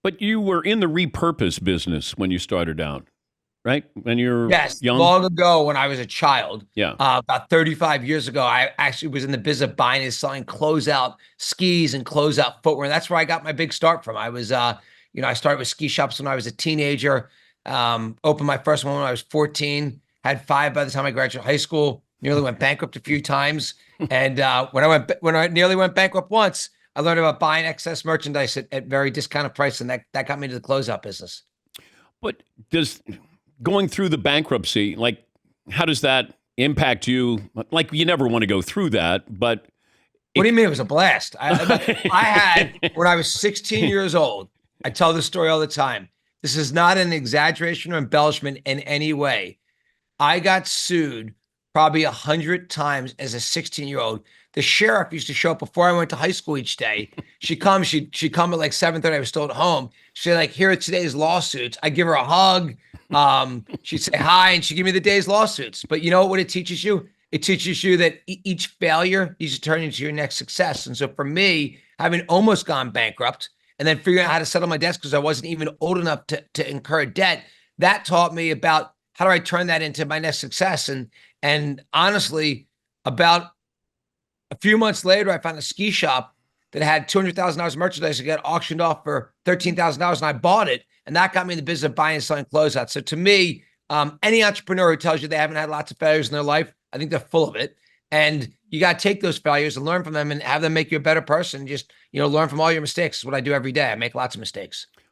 But you were in the repurpose business when you started out, right? When you were Yes, young? long ago when I was a child, Yeah. about 35 years ago, I actually was in the business of buying and selling closeout skis and closeout footwear. And that's where I got my big start from. I started with ski shops when I was a teenager, opened my first one when I was 14, had five by the time I graduated high school, nearly went bankrupt a few times. And when I nearly went bankrupt once, I learned about buying excess merchandise at very discounted price, and that got me to the closeout business. But does going through the bankruptcy, like, how does that impact you? Like, you never want to go through that, but What do it. you mean it was a blast? I had, when I was 16 years old, I tell this story all the time. This is not an exaggeration or embellishment in any way. I got sued probably 100 times as a 16-year-old. The sheriff used to show up before I went to high school each day. She'd come at like 7:30. I was still at home. She'd like, here are today's lawsuits. I give her a hug. She'd say hi, and she'd give me the day's lawsuits. But you know what it teaches you? It teaches you that each failure needs to turn into your next success. And so for me, having almost gone bankrupt and then figuring out how to settle my debts because I wasn't even old enough to incur debt, that taught me about how do I turn that into my next success. And honestly, about a few months later, I found a ski shop that had $200,000 of merchandise that got auctioned off for $13,000, and I bought it. And that got me in the business of buying and selling closeouts. So to me, any entrepreneur who tells you they haven't had lots of failures in their life, I think they're full of it. And you got to take those failures and learn from them and have them make you a better person. Just, learn from all your mistakes. Is what I do every day. I make lots of mistakes.